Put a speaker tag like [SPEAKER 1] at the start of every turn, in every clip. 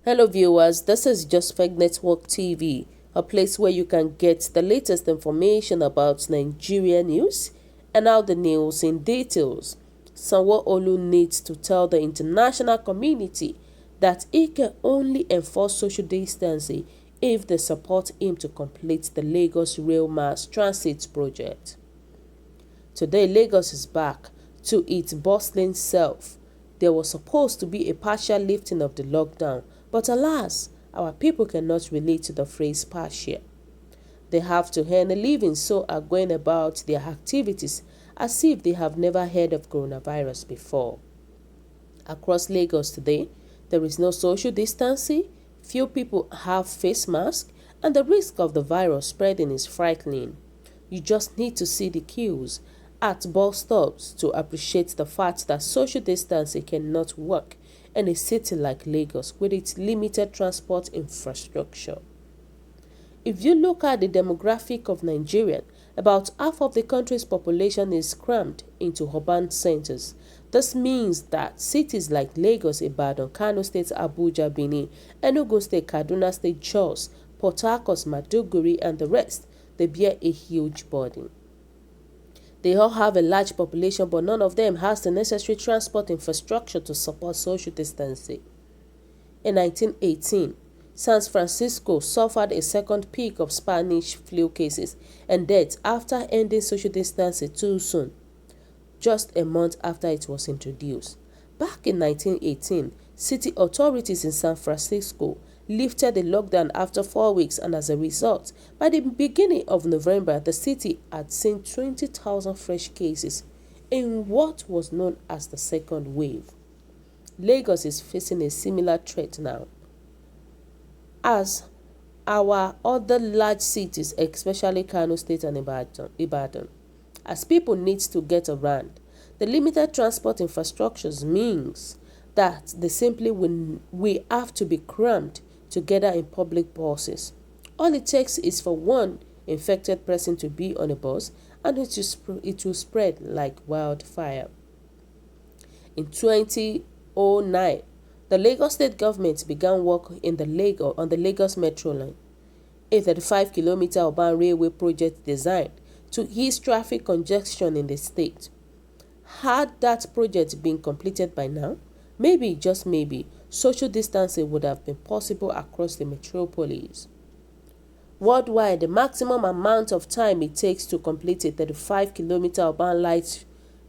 [SPEAKER 1] Hello viewers, this is Just Fake Network TV, a place where you can get the latest information about Nigeria news and how the news in details. Sanwo-Olu needs to tell the international community that he can only enforce social distancing if they support him to complete the Lagos Rail Mass Transit project. Today, Lagos is back to its bustling self. There was supposed to be a partial lifting of the lockdown, but alas, our people cannot relate to the phrase partial. They have to earn a living, so are going about their activities as if they have never heard of coronavirus before. Across Lagos today, there is no social distancing, few people have face masks, and the risk of the virus spreading is frightening. You just need to see the queues at bus stops to appreciate the fact that social distancing cannot work in a city like Lagos with its limited transport infrastructure. If you look at the demographic of Nigeria, about half of the country's population is crammed into urban centers. This means that cities like Lagos, Ibadan, Kano State, Abuja, Benin, Enugu State, Kaduna State, Jos, Port Harcourt, Maiduguri, and the rest, they bear a huge burden. They all have a large population, but none of them has the necessary transport infrastructure to support social distancing. In 1918, San Francisco suffered a second peak of Spanish flu cases and deaths after ending social distancing too soon, just a month after it was introduced. Back in 1918, city authorities in San Francisco lifted the lockdown after 4 weeks, and as a result, by the beginning of November, the city had seen 20,000 fresh cases in what was known as the second wave. Lagos is facing a similar threat now, as our other large cities, especially Kano State and Ibadan, as people need to get around. The limited transport infrastructures means that they simply we have to be crammed together in public buses. All it takes is for one infected person to be on a bus, and it will spread like wildfire. In 2009, the Lagos State government began work on the Lagos Metro line, a 35-kilometer urban railway project designed to ease traffic congestion in the state. Had that project been completed by now, maybe, just maybe, social distancing would have been possible across the metropolis. Worldwide, the maximum amount of time it takes to complete a 35-kilometer urban light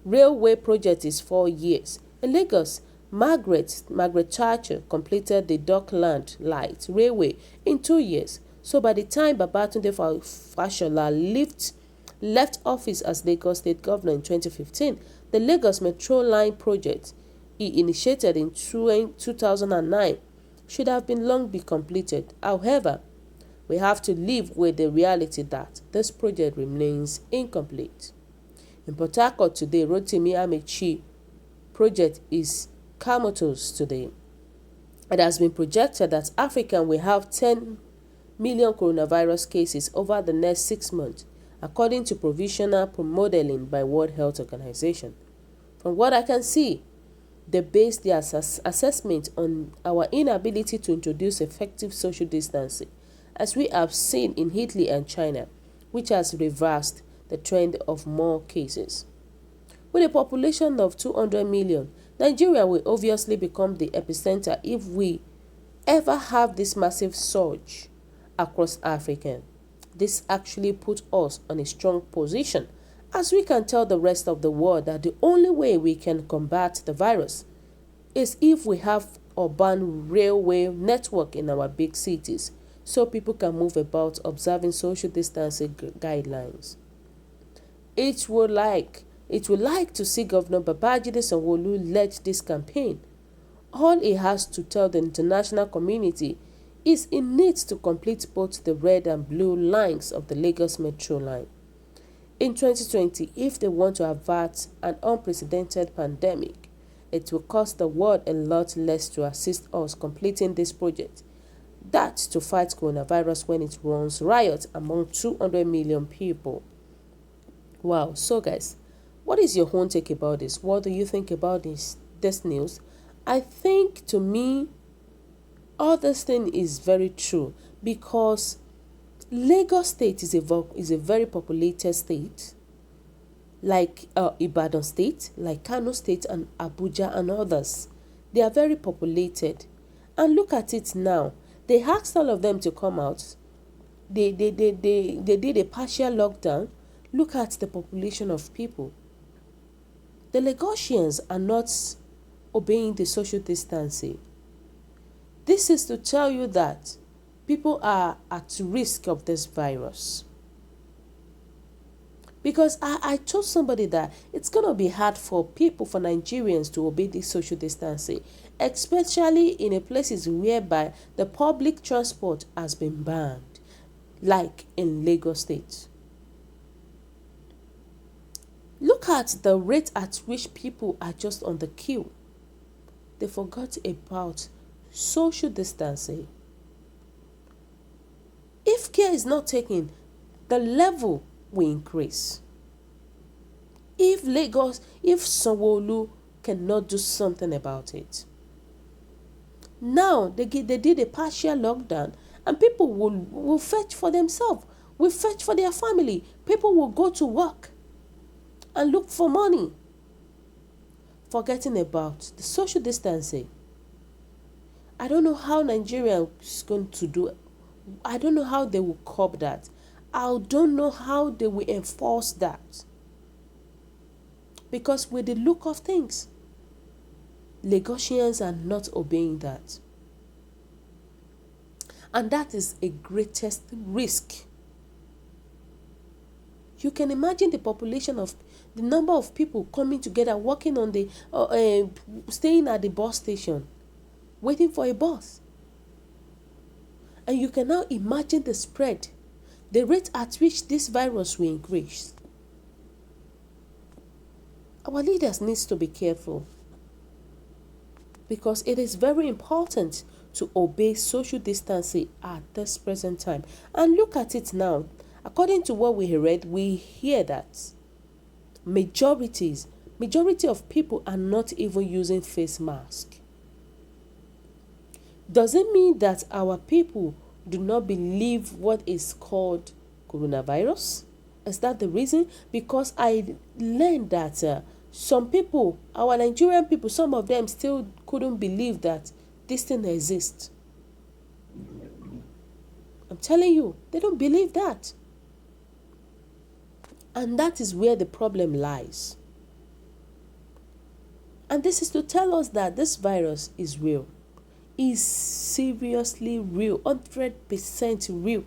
[SPEAKER 1] railway project is 4 years. In Lagos, Margaret Thatcher completed the Dockland Light Railway in 2 years. So by the time Babatunde Fashola left office as Lagos State Governor in 2015, the Lagos Metro Line project he initiated in 2009 should have been long be completed. However, we have to live with the reality that this project remains incomplete. In Port Harcourt today, Rotimi Amechi project is comatose today. It has been projected that Africa will have 10 million coronavirus cases over the next 6 months, according to provisional modeling by World Health Organization. From what I can see, they base their assessment on our inability to introduce effective social distancing, as we have seen in Italy and China, which has reversed the trend of more cases. With a population of 200 million, Nigeria will obviously become the epicenter if we ever have this massive surge across Africa. This actually puts us on a strong position, as we can tell the rest of the world that the only way we can combat the virus is if we have urban railway network in our big cities, so people can move about observing social distancing guidelines. It would like to see Governor Babajide Sanwo-Olu lead this campaign. All he has to tell the international community is he needs to complete both the red and blue lines of the Lagos Metro line. In 2020, if they want to avert an unprecedented pandemic, it will cost the world a lot less to assist us completing this project than to fight coronavirus when it runs riot among 200 million people. Wow, so guys, what is your own take about this? What do you think about this news? I think, to me, All this thing is very true because Lagos State is a very populated state, like Ibadan State, like Kano State and Abuja and others. They are very populated. And look at it now. They asked all of them to come out. They did a partial lockdown. Look at the population of people. The Lagosians are not obeying the social distancing. This is to tell you that people are at risk of this virus. Because I told somebody that it's going to be hard for Nigerians to obey this social distancing, especially in a places whereby the public transport has been banned, like in Lagos State. Look at the rate at which people are just on the queue. They forgot about social distancing. If care is not taken, the level will increase. If Sanwo-Olu cannot do something about it. Now, they did a partial lockdown and people will fetch for themselves, will fetch for their family. People will go to work and look for money, forgetting about the social distancing. I don't know how Nigeria is going to do it. I don't know how they will curb that. I don't know how they will enforce that. Because with the look of things, Lagosians are not obeying that. And that is a greatest risk. You can imagine the number of people coming together, working on staying at the bus station, waiting for a bus. And you can now imagine the spread, the rate at which this virus will increase. Our leaders need to be careful because it is very important to obey social distancing at this present time. And look at it now. According to what we read, we hear that majority of people are not even using face masks. Does it mean that our people do not believe what is called coronavirus? Is that the reason? Because I learned that some people, our Nigerian people, some of them still couldn't believe that this thing exists. I'm telling you, they don't believe that. And that is where the problem lies. And this is to tell us that this virus is real. Is seriously real, 100% real.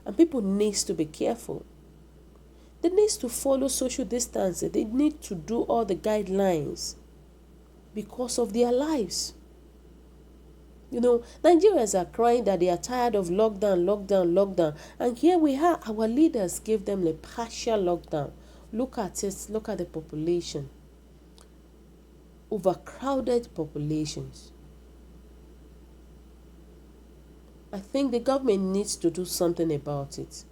[SPEAKER 1] And people need to be careful. They need to follow social distancing. They need to do all the guidelines because of their lives. Nigerians are crying that they are tired of lockdown. And here we are, our leaders gave them a partial lockdown. Look at it, look at the population. Overcrowded populations. I think the government needs to do something about it.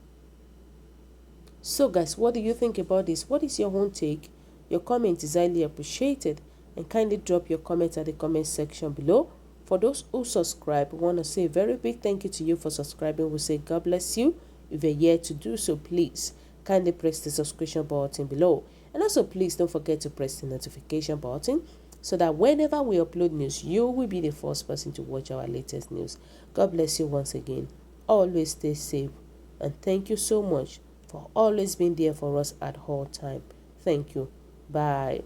[SPEAKER 1] So guys, what do you think about this? What is your own take? Your comment is highly appreciated, and kindly drop your comment at the comment section below. For those who subscribe, we want to say a very big thank you to you for subscribing. We say God bless you. If you're here to do so, please kindly press the subscription button below. And also please don't forget to press the notification button so that whenever we upload news, you will be the first person to watch our latest news. God bless you once again. Always stay safe. And thank you so much for always being there for us at all time. Thank you. Bye.